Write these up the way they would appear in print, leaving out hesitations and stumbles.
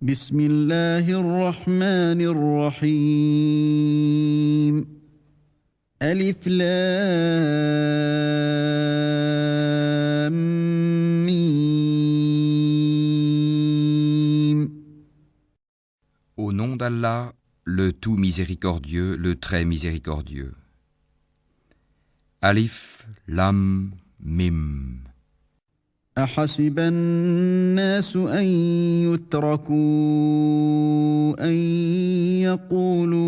بسم الله الرحمن الرحيم ألف لام ميم. Au nom d'Allah, le tout miséricordieux, le très miséricordieux. Alif, Lam, Mim. أحسب الناس أن يتركوا أن يقولوا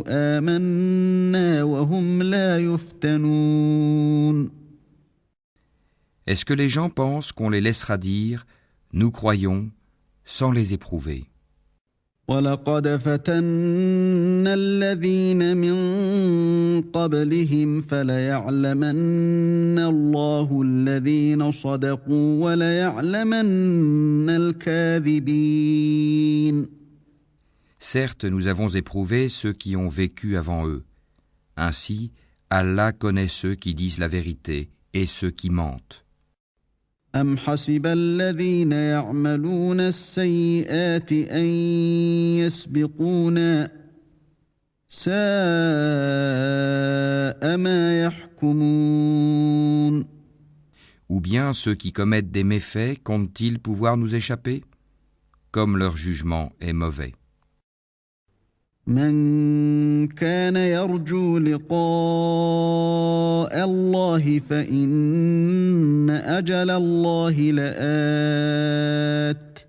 آمنا وهم لا يفتنون. Est-ce que les gens pensent qu'on les laissera dire « Nous croyons » sans les éprouver? وَلَقَدْ فَتَنَّا الَّذِينَ مِن قَبْلِهِمْ فَلَيَعْلَمَنَّ اللَّهُ الَّذِينَ صَدَقُوا وَلَيَعْلَمَنَّ الْكَاذِبِينَ. Certes, nous avons éprouvé ceux qui ont vécu avant eux. Ainsi, Allah connaît ceux qui disent la vérité et ceux qui mentent. أَمْ حَسِبَ الَّذِينَ يَعْمَلُونَ السَّيِّئَاتِ أَن يَسْبِقُونَا سَاءَ مَا يَحْكُمُونَ. Ou bien ceux qui commettent des méfaits comptent-ils pouvoir nous échapper? Comme leur jugement est mauvais. من كان يرجو لقاء الله فإن أجل الله لآت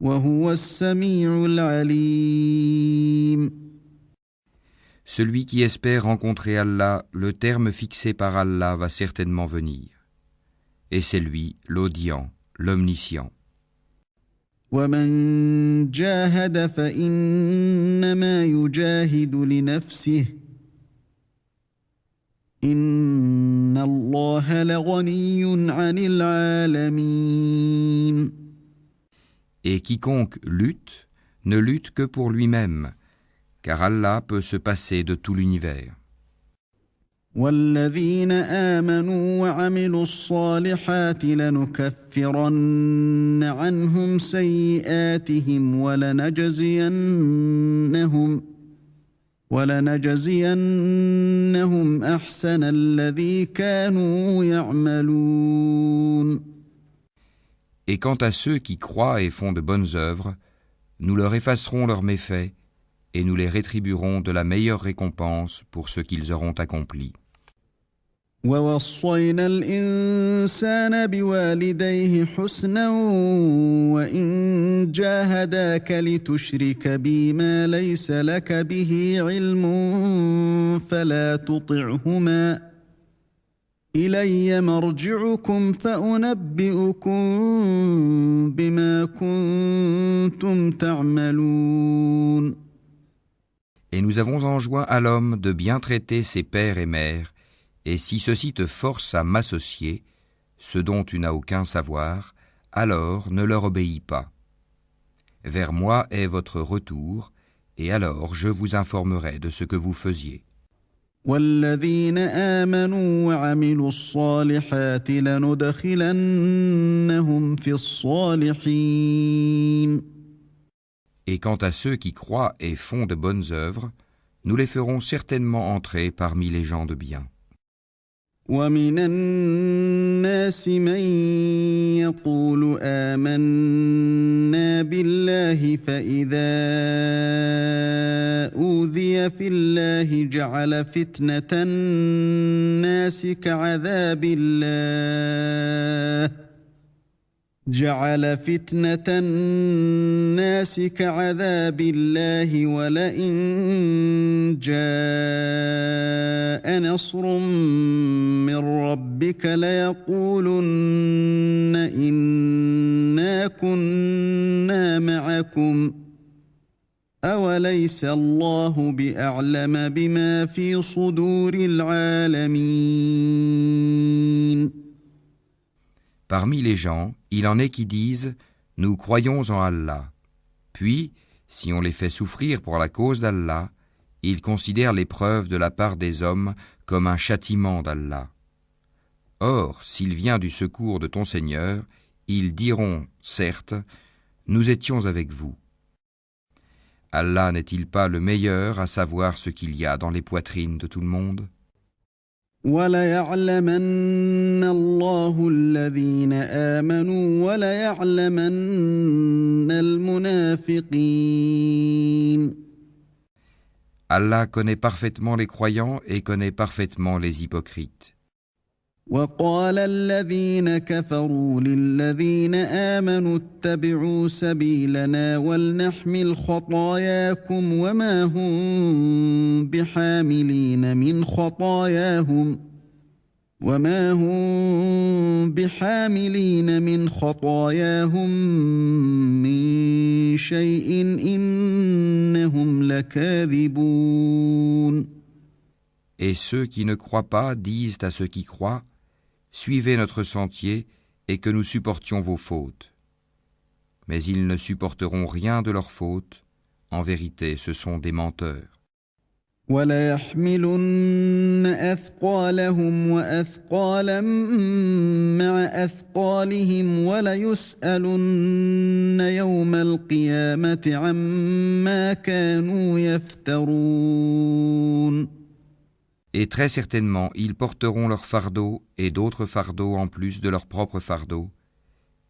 وهو السميع العليم. Celui qui espère rencontrer Allah, le terme fixé par Allah va certainement venir. Et c'est lui, l'audient, l'omniscient. ومن جاهد فإنما يجاهد لنفسه إن الله لغني عن العالمين. Et quiconque lutte, ne lutte que pour lui-même, car Allah peut se passer de tout l'univers. والذين آمنوا وعملوا الصالحات لنكفرن عنهم سيئاتهم ولنجزينهم أحسن الذي كانوا يعملون. Et quant à ceux qui croient et font de bonnes œuvres, nous leur effacerons leurs méfaits et nous les rétribuerons de la meilleure récompense pour ce qu'ils auront accompli. ووصينا الإنسان بوالديه حسنا وإن جاهداك لتشرك بي ما ليس لك به علم فلا تطعهما إلي مرجعكم فأنبئكم بما كنتم تعملون. Et nous avons enjoint à l'homme de bien traiter ses pères et mères, et si ceci te force à m'associer, ce dont tu n'as aucun savoir, alors ne leur obéis pas. Vers moi est votre retour, et alors je vous informerai de ce que vous faisiez. والذين آمنوا وعملوا الصالحات لندخلنهم في الصالحين. Et quant à ceux qui croient et font de bonnes œuvres, nous les ferons certainement entrer parmi les gens de bien. ومن الناس من يقول آمنا بالله فإذا أوذي في الله جعل فتنة الناس كعذاب الله ولئن جاء نصر من ربك ليقولن إنا كنا معكم أوليس الله بأعلم بما في صدور العالمين. Parmi les gens, il en est qui disent « Nous croyons en Allah ». Puis, si on les fait souffrir pour la cause d'Allah, ils considèrent l'épreuve de la part des hommes comme un châtiment d'Allah. Or, s'il vient du secours de ton Seigneur, Ils diront, certes, nous étions avec vous. Allah n'est-il pas le meilleur à savoir ce qu'il y a dans les poitrines de tout le monde? وَلَيَعْلَمَنَّ اللَّهُ الَّذِينَ آمَنُوا وَلَيَعْلَمَنَّ الْمُنَافِقِينَ. Allah connaît parfaitement les croyants et connaît parfaitement les hypocrites. وقال الذين كفروا للذين آمنوا اتبعوا سبيلنا ولنحمل خطاياكم وما هم بحاملين من خطاياهم من شيء إنهم لكاذبون. Et ceux qui ne croient pas disent à ceux qui croient, suivez notre sentier et que nous supportions vos fautes. Mais ils ne supporteront rien de leurs fautes. En vérité, ce sont des menteurs. وَلَيَحْمِلُنَّ أَثْقَالَهُمْ وَأَثْقَالًا مَّعَ أَثْقَالِهِمْ وَلَيُسْأَلُنَّ يَوْمَ الْقِيَامَةِ عَمَّا كَانُوا يَفْتَرُونَ. Et très certainement, ils porteront leurs fardeaux et d'autres fardeaux en plus de leurs propres fardeaux,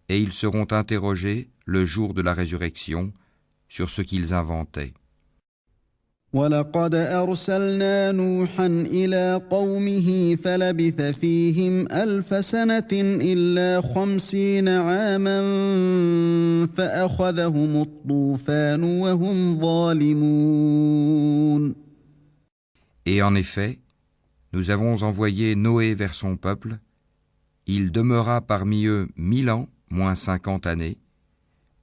et ils seront interrogés le jour de la résurrection sur ce qu'ils inventaient. وَلَقَدْ أَرْسَلْنَا نُوحًا إِلَىٰ قَوْمِهِ فَلَبِثَ فِيهِمْ أَلْفَ سَنَةٍ إِلَّا 50 عَامًا فَأَخَذَهُمُ الطُّوفَانُ وَهُمْ ظَالِمُونَ. Et en effet, nous avons envoyé Noé vers son peuple. Il demeura parmi eux 1000 ans, moins 50 années,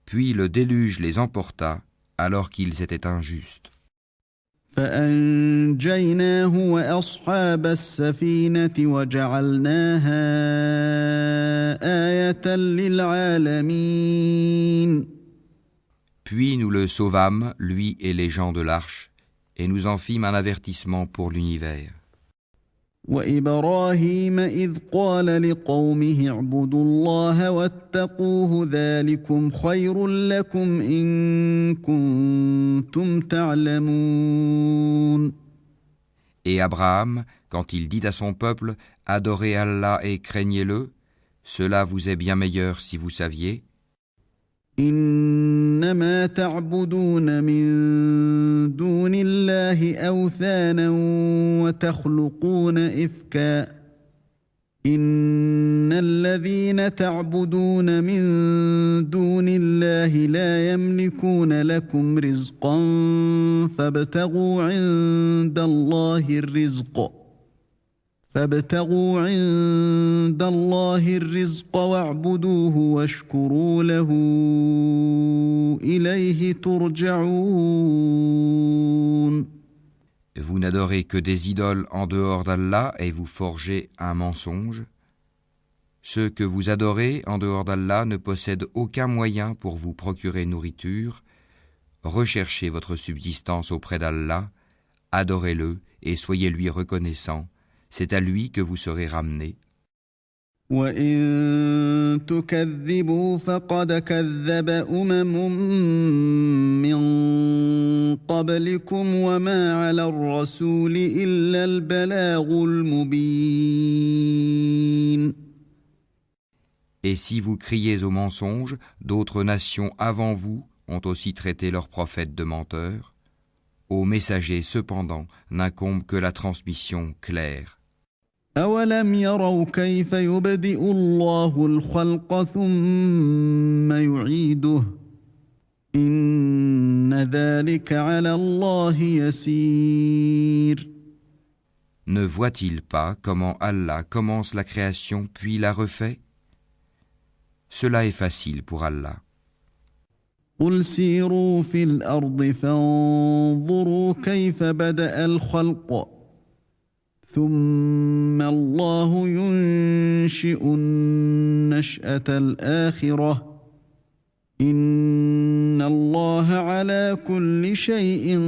puis le déluge les emporta alors qu'ils étaient injustes. فَأَنجَيْنَاهُ وَأَصْحَابَ السَّفِينَةِ وَجَعَلْنَاهَا آيَةً لِلْعَالَمِينَ. Puis nous le sauvâmes, lui et les gens de l'arche, et nous en fîmes un avertissement pour l'univers. وَإِبْرَاهِيمَ إِذْ قَالَ لِقَوْمِهِ اعْبُدُوا اللَّهَ وَاتَّقُوهُ ذَلِكُمْ خَيْرٌ لَكُمْ إِن كُنتُمْ تَعْلَمُونَ. Et Abraham, quand il dit à son peuple, adorez Allah et craignez-le, cela vous est bien meilleur si vous saviez. إنما تعبدون من دون الله أوثانا وتخلقون إفكا إن الذين تعبدون من دون الله لا يملكون لكم رزقا فابتغوا عند الله الرزق واعبدوه واشكروا له إليه ترجعون. Vous n'adorez que des idoles en dehors d'Allah et vous forgez un mensonge. Ceux que vous adorez en dehors d'Allah ne possèdent aucun moyen pour vous procurer nourriture. Recherchez votre subsistance auprès d'Allah, adorez-le et soyez lui reconnaissants. C'est à lui que vous serez ramenés. وَإِن تُكَذِّبُوا فَقَدْ كَذَّبَ أُمَمٌ مِّن قَبْلِكُمْ وَمَا عَلَى الرَّسُولِ إِلَّا الْبَلَاغُ الْمُبِينُ. Et si vous criez au mensonge, d'autres nations avant vous ont aussi traité leurs prophètes de menteurs. Aux messagers, cependant, n'incombe que la transmission claire. أَوَلَمْ يَرَوْا كَيْفَ يُبْدِئُ اللَّهُ الْخَلْقَ ثُمَّ يُعِيدُهُ إِنَّ ذَلِكَ عَلَى اللَّهِ يَسِيرٌ. Ne voit-il pas comment Allah commence la création puis la refait? Cela est facile pour Allah. قُلْ سِيرُوا فِي الْأَرْضِ فَانظُرُوا كَيْفَ بَدَأَ الْخَلْقَ ثُمَّ اللَّهُ يُنشِئُ النَّشْأَةَ الْآخِرَةَ إِنَّ اللَّهَ عَلَى كُلِّ شَيْءٍ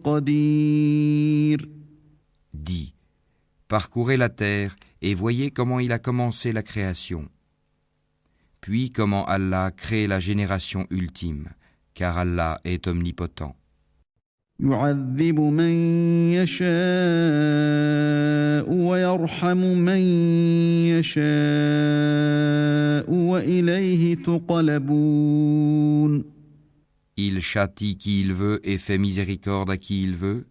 قَدِيرٌ. Dis, parcourez la terre et voyez comment il a commencé la création. puis comment Allah crée la génération ultime, car Allah est omnipotent. يعذب من يشاء ويرحم من يشاء وإليه تقلبون. Il châtie qui il veut et fait miséricorde à qui il veut,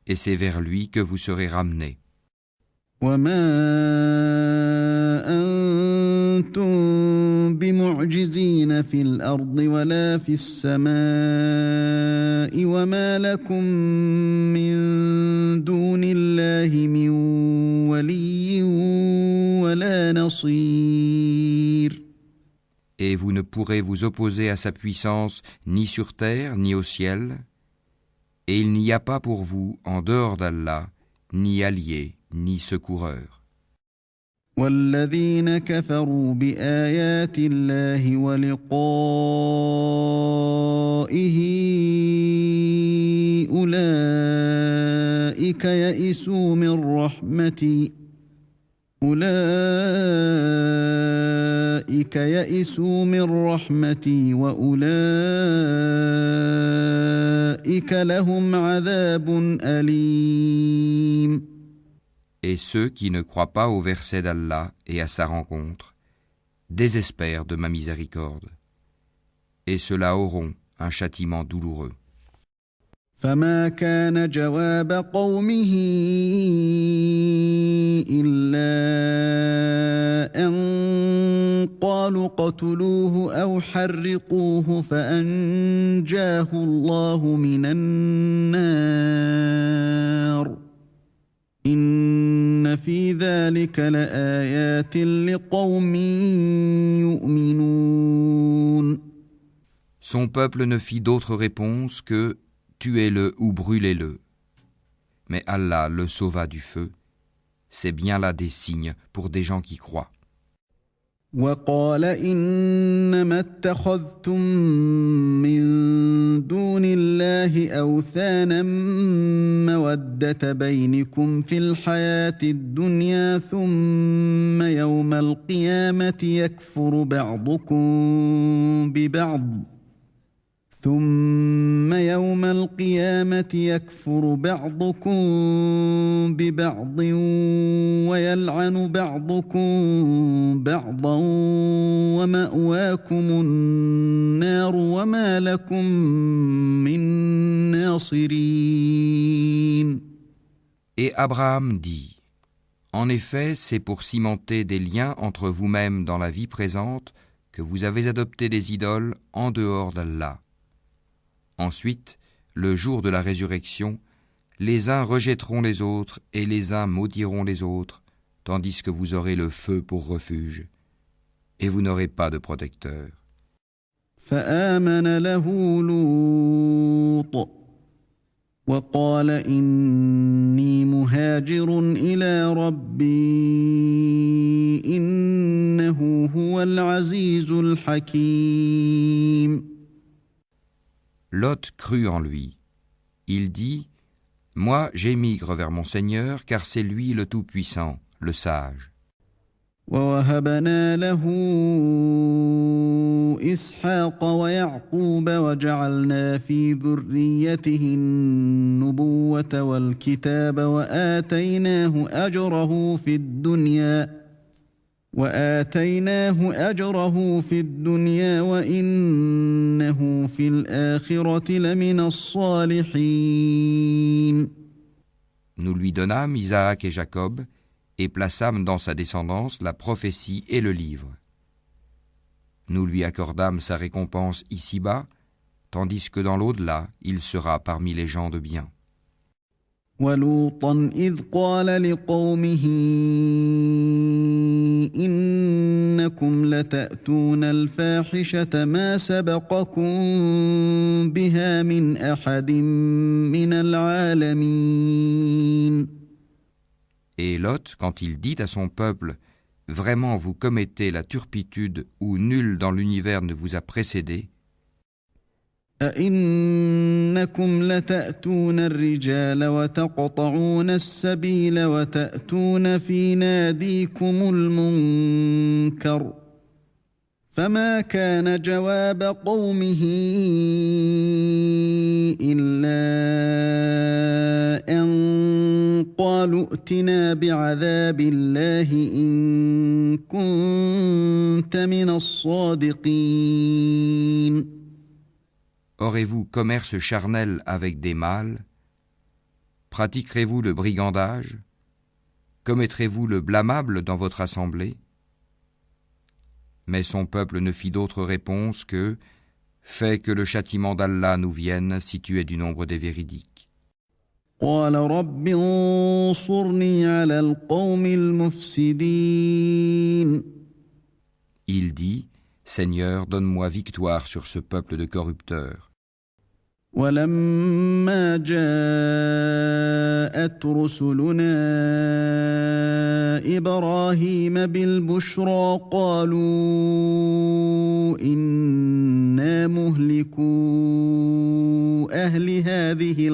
et c'est vers lui que vous serez ramenés. وما أنتم بمعجزين في الأرض ولا في السماء وما لكم من دون الله من ولي ولا نصير. Et vous ne pourrez vous opposer à sa puissance ni sur terre ni au ciel, et il n'y a pas pour vous, en dehors d'Allah, ni allié, ni secoureur. والذين كفروا بآيات الله ولقائه أولئك يئسوا من رحمتي وأولئك لهم عذاب أليم. Et ceux qui ne croient pas au verset d'Allah et à sa rencontre désespèrent de ma miséricorde, et ceux-là auront un châtiment douloureux. فما كان جواب قومه إلا أن قالوا اقتلوه أو حرقوه فأنجاه الله من النار إن في ذلك لآيات لقوم يؤمنون. Son peuple ne fit d'autre réponse que « tuez-le ou brûlez-le ». Mais Allah le sauva du feu. C'est bien là des signes pour des gens qui croient. وقال إنما اتخذتم من دون الله أوثانا مودة بينكم في الحياة الدنيا ثم يوم القيامة يكفر بعضكم ببعض ويلعن بعضكم بعضا ومأواكم النار وما لكم من ناصرين. Et Abraham dit, en effet, c'est pour cimenter des liens entre vous-mêmes dans la vie présente que vous avez adopté des idoles en dehors d'Allah. Ensuite, le jour de la résurrection, les uns rejetteront les autres et les uns maudiront les autres, tandis que vous aurez le feu pour refuge, et vous n'aurez pas de protecteur. فآمن له لوط وقال إني مهاجر إلى ربي إنه هو العزيز الحكيم. Lot crut en lui. Il dit, « Moi, j'émigre vers mon Seigneur, car c'est lui le Tout-Puissant, le Sage. » ووهبنا له إسحاق ويعقوب وجعلنا في ذريته النبوة والكتاب وآتيناه أجره في الدنيا وإنه في الآخرة لمن الصالحين. Nous lui donnâmes Isaac et Jacob, et plaçâmes dans sa descendance la prophétie et le livre. Nous lui accordâmes sa récompense ici-bas, tandis que dans l'au-delà, il sera parmi les gens de bien. وَلُوطًا إِذْ قَالَ لِقَوْمِهِ إِنَّكُمْ لَتَأْتُونَ الْفَاحِشَةَ مَا سَبَقَكُم بِهَا مِنْ أَحَدٍ مِنَ الْعَالَمِينَ. Et Lot, quand il dit à son peuple, « Vraiment vous commettez la turpitude où nul dans l'univers ne vous a précédé » أَإِنَّكُمْ لَتَأْتُونَ الرِّجَالَ وَتَقْطَعُونَ السَّبِيلَ وَتَأْتُونَ فِي نَادِيكُمُ الْمُنكَرَ فما كان جواب قومه إلا أن قالوا ائتنا بعذاب الله إن كنت من الصادقين. Aurez-vous commerce charnel avec des mâles? Pratiquerez-vous le brigandage? Commettrez-vous le blâmable dans votre assemblée? Mais son peuple ne fit d'autre réponse que « Fais que le châtiment d'Allah nous vienne si tu es du nombre des véridiques. » قال رب انصرني على القوم المفسدين. Il dit « Seigneur, donne-moi victoire sur ce peuple de corrupteurs. » ولما جاءت رسلنا إبراهيم بالبشرى قالوا إنا مهلكو أهل هذه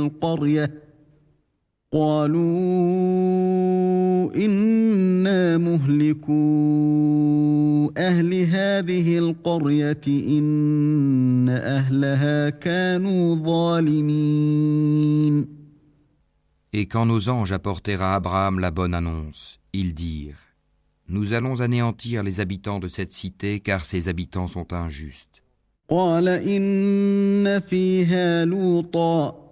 القرية إن أهلها كانوا ظالمين. Et quand nos anges apportèrent à Abraham la bonne annonce, ils dirent « Nous allons anéantir les habitants de cette cité car ses habitants sont injustes. » قال إن فيها لوطا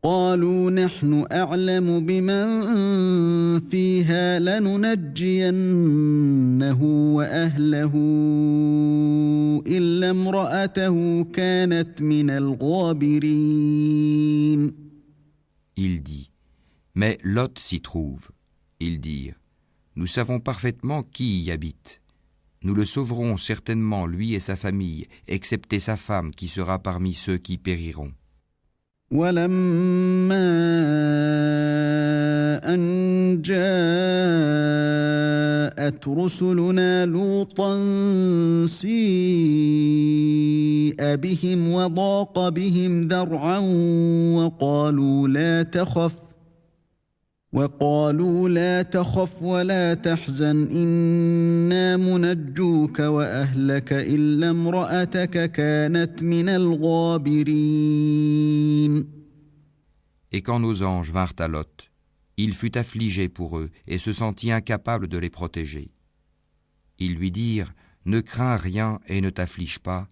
قالوا نحن أعلم بمن فيها لننجينه وأهله إلا امرأته كانت من الغابرين. Il dit « Mais Lot s'y trouve. » Ils dirent « Nous savons parfaitement qui y habite. Nous le sauverons certainement, lui et sa famille, excepté sa femme qui sera parmi ceux qui périront. » ولما أن جاءت رسلنا لوطا سيء بهم وضاق بهم ذرعا وقالوا لا تخف ولا تحزن إنا منجوك وأهلك إلا امرأتك كانت من الغابرين. Et quand nos anges vinrent à Lot, il fut affligé pour eux et se sentit incapable de les protéger. Ils lui dirent « Ne crains rien et ne t'afflige pas,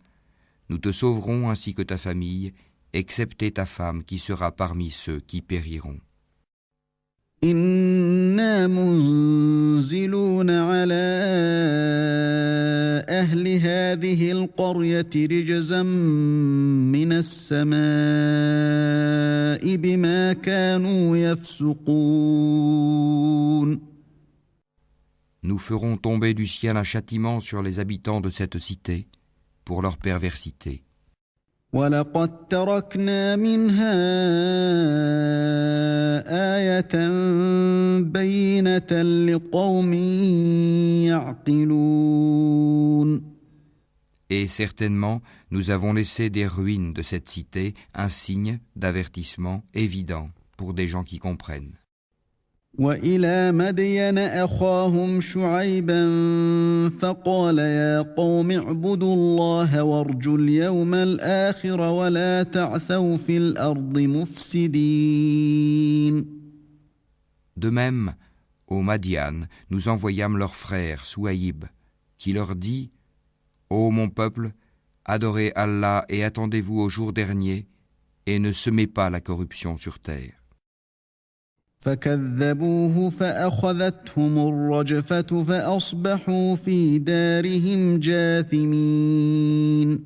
nous te sauverons ainsi que ta famille, excepté ta femme qui sera parmi ceux qui périront. » إنا منزلون على أهل هذه القرية رجزا من السماء بما كانوا يفسقون. Nous ferons tomber du ciel un châtiment sur les habitants de cette cité pour leur perversité. وَلَقَدْ تَرَكْنَا مِنْهَا آيَةً بَيِّنَةً لِقَوْمٍ يَعْقِلُونَ. Et certainement, nous avons laissé des ruines de cette cité un signe d'avertissement évident pour des gens qui comprennent. وإلى مدين أخاهم شعيبا فقال يا قوم اعبدوا الله وارجوا اليوم الآخر ولا تعثوا في الأرض مفسدين. De même, au Madian, nous envoyâmes leur frère Souaïb, qui leur dit « Ô mon peuple, adorez Allah et attendez-vous au jour dernier, et ne semez pas la corruption sur terre. » فكذبوه فأخذتهم الرجفة فأصبحوا في دارهم جاثمين.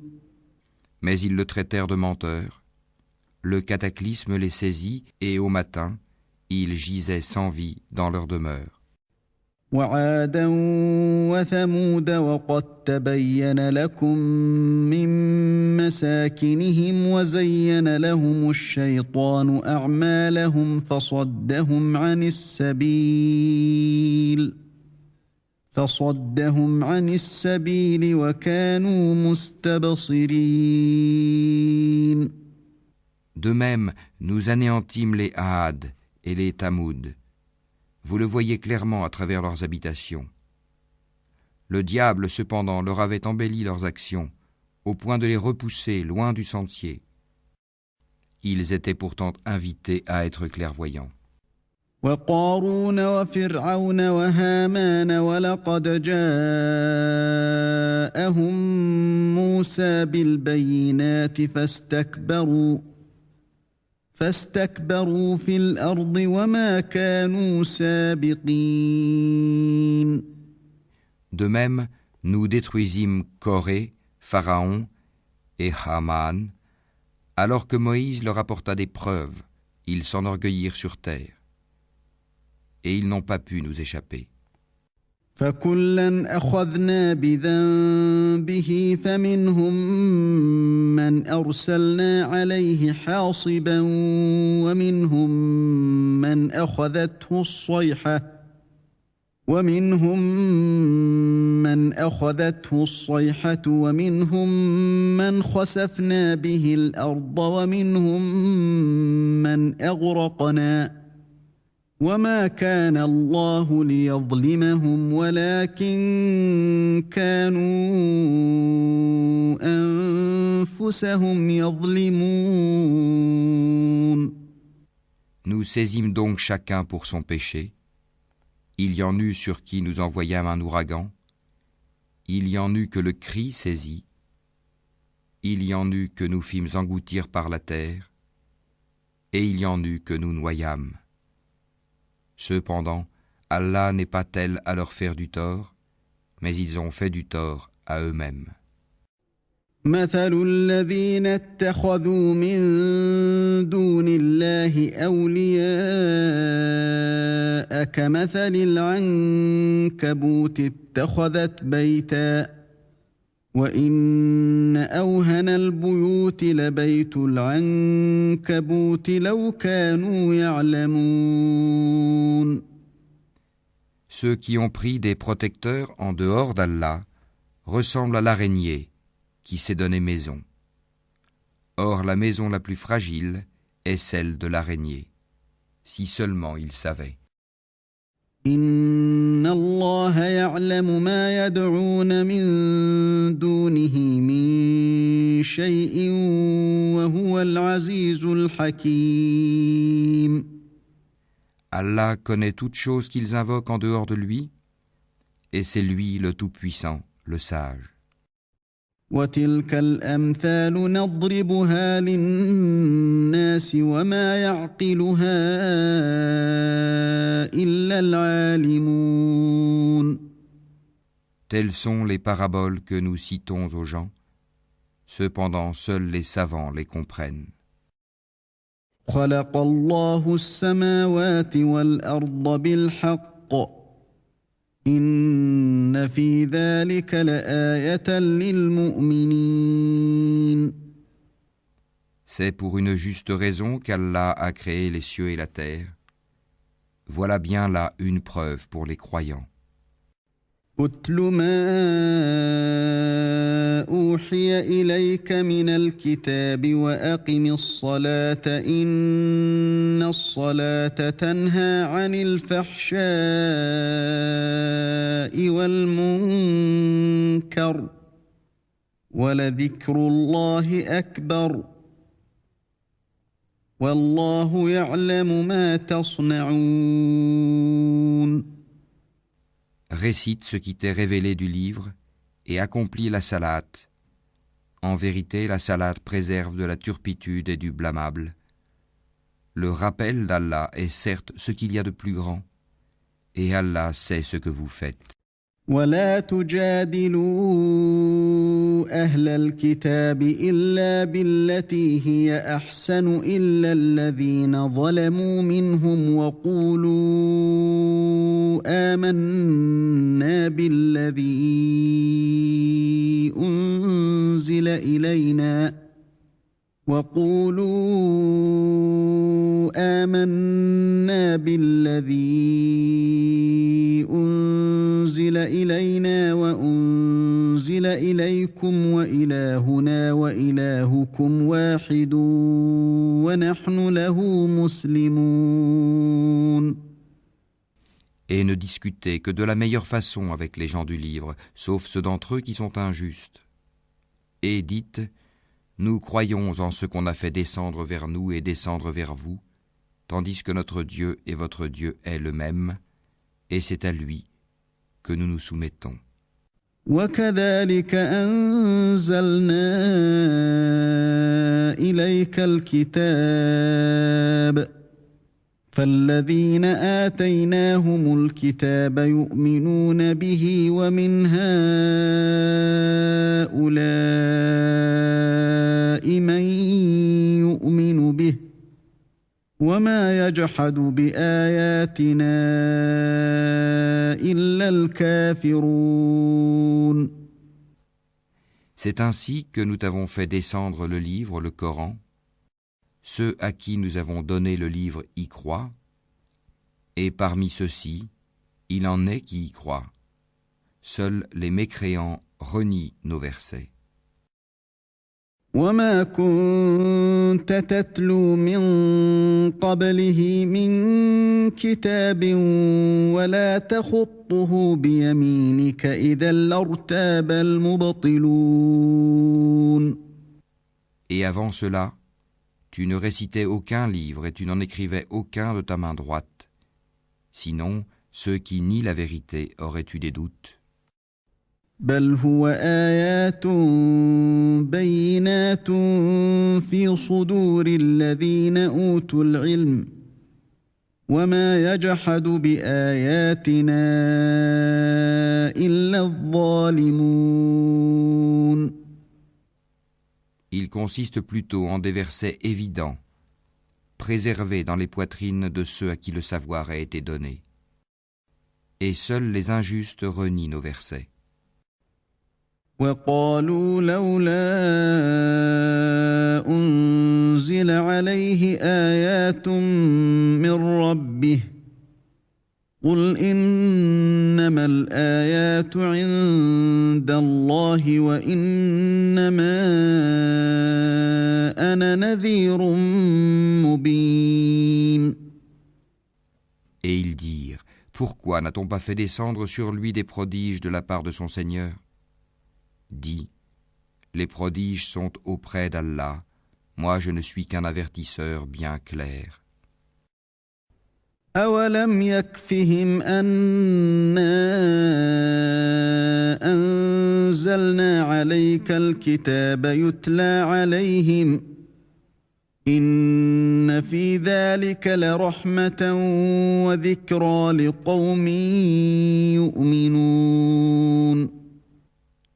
Mais ils le traitèrent de menteur. Le cataclysme les saisit et au matin, ils gisaient sans vie dans leur demeure. وعادا وثمود وقد تبين لكم من مساكنهم وزين لهم الشيطان أعمالهم فصدهم عن السبيل وكانوا مستبصرين. De même, nous anéantîmes les Aad et les Tamoud. Vous le voyez clairement à travers leurs habitations. Le diable, cependant, leur avait embelli leurs actions, au point de les repousser loin du sentier. Ils étaient pourtant invités à être clairvoyants. وقارون وفرعون وهامان ولقد جاءهم موسى بالبينات فاستكبروا في الأرض وما كانوا سابقين. De même, nous détruisîmes Corée, Pharaon et Haman, alors que Moïse leur apporta des preuves, ils s'enorgueillirent sur terre. Et ils n'ont pas pu nous échapper. فكلا أخذنا بذنبه فمنهم من أرسلنا عليه حاصبا ومنهم من أخذته الصيحة ومنهم من خسفنا به الأرض ومنهم من أغرقنا وما كان الله ليظلمهم ولكن كانوا أنفسهم يظلمون. Nous saisîmes donc chacun pour son péché. Il y en eut sur qui nous envoyâmes un ouragan. Il y en eut que le cri saisit. Il y en eut que nous fîmes engloutir par la terre. Et il y en eut que nous noyâmes. Cependant, Allah n'est pas tel à leur faire du tort, mais ils ont fait du tort à eux-mêmes. مثل الذين اتخذوا من دون الله أولياء كمثل العنكبوت اتخذت بيتا وإن أوهن البيوت لبيت العنكبوت لو كانوا يعلمون. Ceux qui ont pris des protecteurs en dehors d'Allah ressemblent à l'araignée qui s'est donné maison. Or la maison la plus fragile est celle de l'araignée, si seulement ils savaient. إن الله يعلم ما يدعون من دونه من شيء وهو العزيز الحكيم. Allah connaît toutes choses qu'ils invoquent en dehors de lui, et c'est lui le Tout-Puissant, le Sage. وتلك الأمثال نضربها للناس وما يعقلها إلا العالمون. Telles sont les paraboles que nous citons aux gens, cependant seuls les savants les comprennent. خلق الله السماوات والأرض بالحق إن في ذلك لآية للمؤمنين. C'est pour une juste raison qu'Allah a créé les cieux et la terre. Voilà bien là une preuve pour les croyants. أتل ما أوحي إليك من الكتاب وأقم الصلاة إن الصلاة تنهى عن الفحشاء والمنكر ولذكر الله أكبر والله يعلم ما تصنعون. Récite ce qui t'est révélé du livre et accomplis la salate. En vérité, la salate préserve de la turpitude et du blâmable. Le rappel d'Allah est certes ce qu'il y a de plus grand, et Allah sait ce que vous faites. ولا تجادلوا أهل الكتاب إلا بالتي هي أحسن إلا الذين ظلموا منهم وقولوا آمنا بالذي أنزل إلينا وأنزل إليكم وإلهنا وإلهكم واحد ونحن له مسلمون. et ne discutez que de la meilleure façon avec les gens du livre, sauf ceux d'entre eux qui sont injustes. Et dites, nous croyons en ce qu'on a fait descendre vers nous et descendre vers vous, tandis que notre Dieu et votre Dieu est le même, et c'est à lui que nous nous soumettons. وكذلك أنزلنا إليك الكتاب فالذين آتيناهم الكتاب يؤمنون به ومن هؤلاء من يؤمن به وما يجحد بآياتنا إلا الكافرون. C'est ainsi que nous t'avons fait descendre le livre, le Coran. Ceux à qui nous avons donné le livre y croient, et parmi ceux-ci, il en est qui y croient. Seuls les mécréants renient nos versets. وما كنت تتلو من قبله من كتاب ولا تخطه بيمينك إذا لارتاب المبطلون. Et avant cela, tu ne récitais aucun livre et tu n'en écrivais aucun de ta main droite. Sinon, ceux qui nient la vérité auraient eu des doutes. بل هو آيات بينات في صدور الذين أوتوا العلم وما يجحد بآياتنا إلا الظالمون. Il consiste plutôt en des versets évidents, préservés dans les poitrines de ceux à qui le savoir a été donné. Et seuls les injustes renient nos versets. وقالوا لولا أنزل عليه آيات من ربه قل إنما الآيات عند الله وإنما أنا نذير مبين. Et ils dirent, pourquoi n'a-t-on pas fait descendre sur lui des prodiges de la part de son Seigneur ? Dis, les prodiges sont auprès d'Allah, moi je ne suis qu'un avertisseur bien clair. أولم يكفهم أنا أنزلنا عليك الكتاب يتلى عليهم إن في ذلك لرحمة وذكرى لقوم يؤمنون.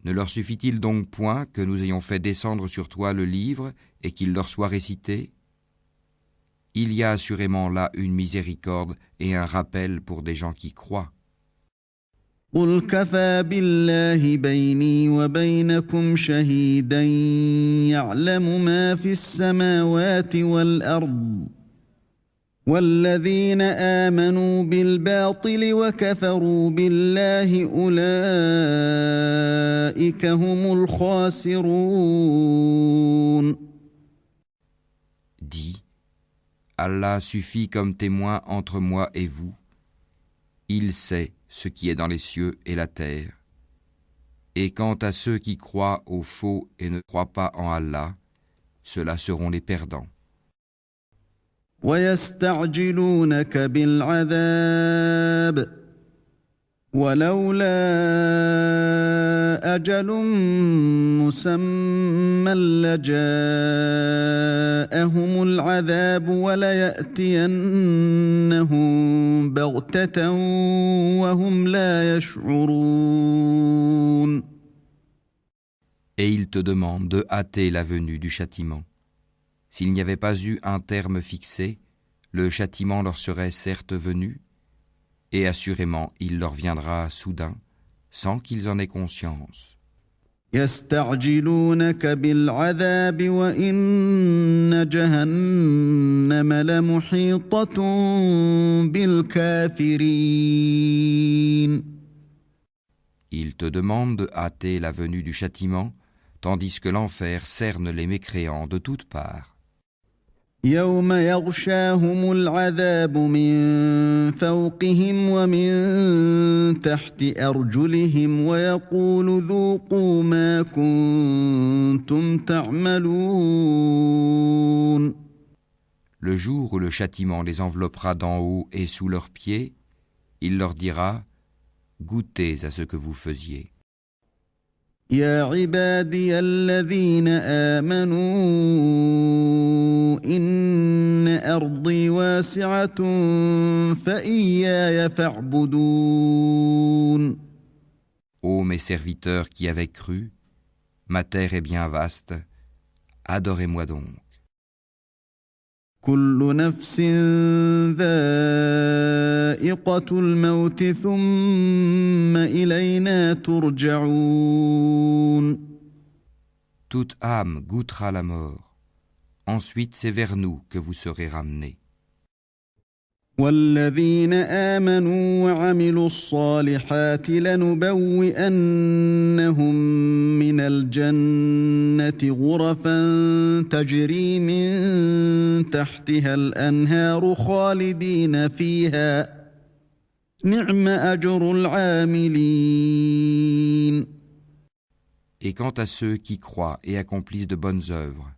Ne leur suffit-il donc point que nous ayons fait descendre sur toi le livre et qu'il leur soit récité ? Il y a assurément là une miséricorde et un rappel pour des gens qui croient. قل كفى بالله بيني وبينكم شهيدا يعلم ما في السماوات والأرض والذين آمنوا بالباطل وكفروا بالله أولئك هم الخاسرون. Dis, Allah suffit comme témoin entre moi et vous. Il sait ce qui est dans les cieux et la terre. Et quant à ceux qui croient au faux et ne croient pas en Allah, ceux-là seront les perdants. ويستعجلونك بالعذاب ولولا أجل مسمى لجاءهم العذاب وليأتينهم بغتة وهم لا يشعرون. Et ils te demandent de hâter la venue du châtiment. S'il n'y avait pas eu un terme fixé, le châtiment leur serait certes venu, et assurément il leur viendra soudain, sans qu'ils en aient conscience. يستعجلونك بالعذاب وإن جهنم لمحيطة بالكافرين. Ils te demandent de hâter la venue du châtiment, tandis que l'enfer cerne les mécréants de toutes parts. يوم يغشاهم العذاب من فوقهم ومن تحت أرجلهم ويقول ذوقوا ما كنتم تعملون. Le jour où le châtiment les enveloppera d'en haut et sous leurs pieds, il leur dira « Goûtez à ce que vous faisiez. » يا عبادي الذين آمنوا إن أرضي واسعة فإياي فاعبدون. Ô mes serviteurs qui avez cru, ma terre est bien vaste, adorez-moi donc. كل نفس ذائقة الموت ثم إلينا ترجعون. Toute âme goûtera la mort, ensuite c'est vers nous que vous serez ramenés. والذين آمنوا وعملوا الصالحات لنبوئنهم من الجنة غرفا تجري من تحتها الأنهار خالدين فيها نعم أجر العاملين. Et quant à ceux qui croient et accomplissent de bonnes œuvres,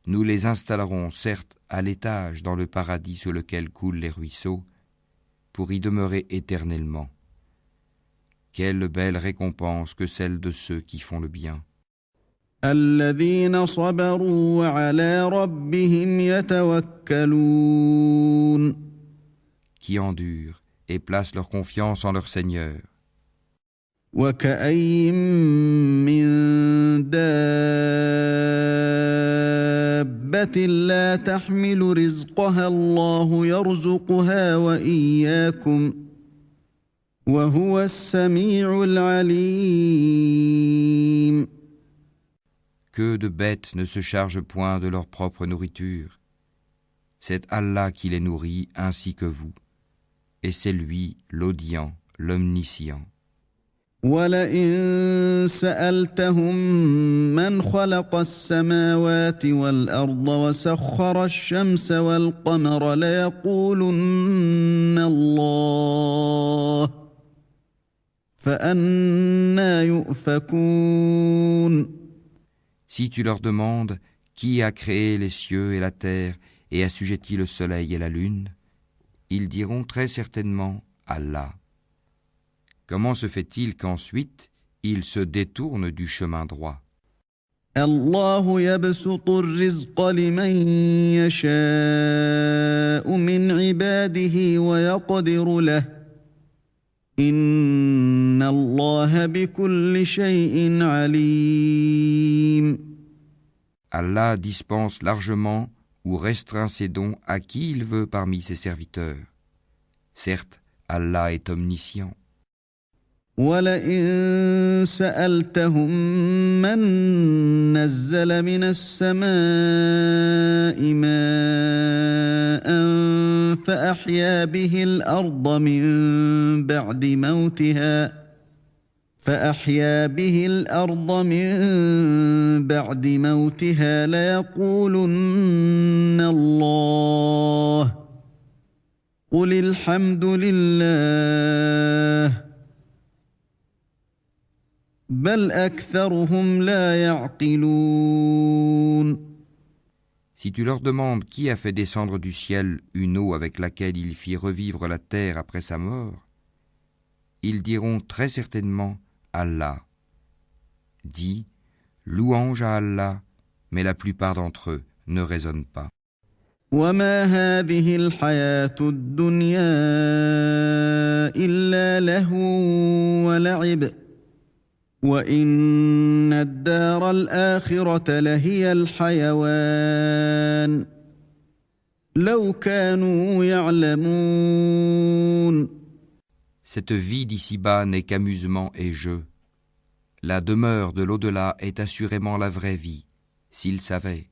nous les installerons certes à l'étage dans le paradis sous lequel coulent les ruisseaux, pour y demeurer éternellement. Quelle belle récompense que celle de ceux qui font le bien. الذين صبروا وعلى ربهم يتوكلون. Qui endurent et placent leur confiance en leur Seigneur. وكأين من دابة لا تحمل رزقها الله يرزقها وإياكم وهو السميع العليم. Que de bêtes ne se chargent point de leur propre nourriture. C'est Allah qui les nourrit ainsi que vous. Et c'est lui, l'audient, l'omniscient. وَلَئِن سَأَلْتَهُم مَّنْ خَلَقَ السَّمَاوَاتِ وَالْأَرْضَ وَسَخَّرَ الشَّمْسَ وَالْقَمَرَ لَيَقُولُنَّ اللَّهُ فَأَنَّىٰ يُؤْفَكُونَ. Si tu leur demandes qui a créé les cieux et la terre et assujetti le soleil et la lune, ils diront très certainement Allah. Comment se fait-il qu'ensuite ils se détournent du chemin droit? الله يبسط الرزق لمن يشاء من عباده ويقدر له إن الله بكل شيء عليم. Allah dispense largement ou restreint ses dons à qui il veut parmi ses serviteurs. Certes, Allah est omniscient. وَلَئِن سَأَلْتَهُم مَّن نَّزَّلَ مِنَ السَّمَاءِ مَاءً فَأَحْيَا بِهِ الْأَرْضَ مِن بَعْدِ مَوْتِهَا لَيَقُولُنَّ اللَّهُ قُلِ الْحَمْدُ لِلَّهِ بل أكثرهم لا يعقلون. Si tu leur demandes qui a fait descendre du ciel une eau avec laquelle il fit revivre la terre après sa mort, ils diront très certainement Allah. Dis, louange à Allah, mais la plupart d'entre eux ne raisonnent pas. وما هذه الحياة الدنيا إلا لهو ولعب وَإِنَّ الدَّارَ الْآخِرَةَ لَهِيَ الْحَيَوَانُ لَوْ كَانُوا يَعْلَمُونَ. Cette vie d'ici-bas n'est qu'amusement et jeu. La demeure de l'au-delà est assurément la vraie vie, s'ils savaient.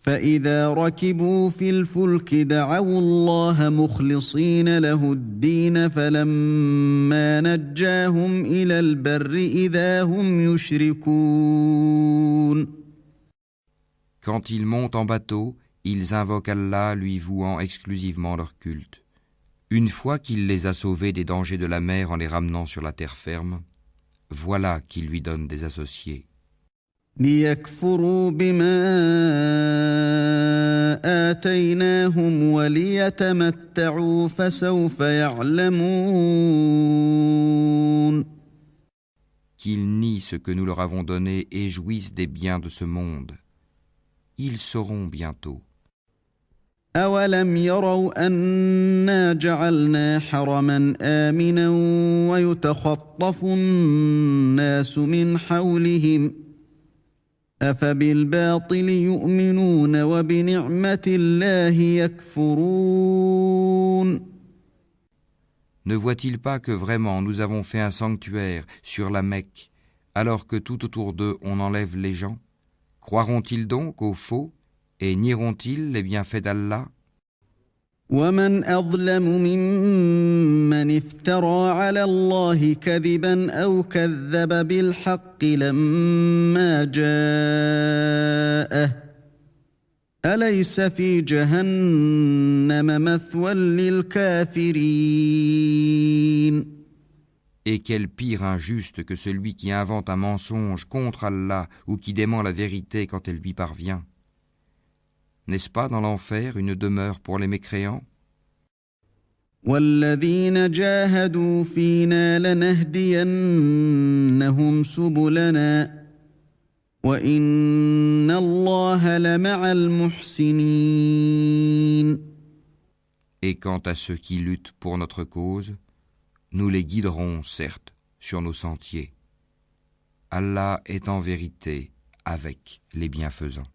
فَإِذَا رَكِبُوا فِي الْفُلْكِ دَعَوُا اللَّهَ مُخْلِصِينَ لَهُ الدِّينَ فَلَمَّا نَجَّاهُمْ إِلَى الْبَرِّ إِذَا هُمْ يُشْرِكُونَ. Quand ils montent en bateau, ils invoquent Allah lui vouant exclusivement leur culte. Une fois qu'il les a sauvés des dangers de la mer en les ramenant sur la terre ferme, voilà qu'ils lui donnent des associés. ليكفروا بما آتيناهم وليتمتعوا فسوف يعلمون. Qu'ils nient ce que nous leur avons donné et jouissent des biens de ce monde. Ils sauront bientôt. أولم يروا أنا جعلنا حرما آمنا ويتخطف الناس من حولهم أفبالباطل يؤمنون وبنعمة الله يكفرون. Ne voient-ils pas que vraiment nous avons fait un sanctuaire sur la Mecque, alors que tout autour d'eux on enlève les gens? Croiront-ils donc au faux et nieront-ils les bienfaits d'Allah? ومن أظلم ممن افترى على الله كذبا أو كذب بالحق لما جاءه أليس في جهنم مثوى للكافرين. Et quel pire injuste que celui qui invente un mensonge contre Allah ou qui dément la vérité quand elle lui parvient. N'est-ce pas dans l'enfer une demeure pour les mécréants? والذين جاهدوا فينا لنهدينهم سبلنا وإن الله لمع المحسنين. Et quant à ceux qui luttent pour notre cause, nous les guiderons, certes, sur nos sentiers. Allah est en vérité avec les bienfaisants.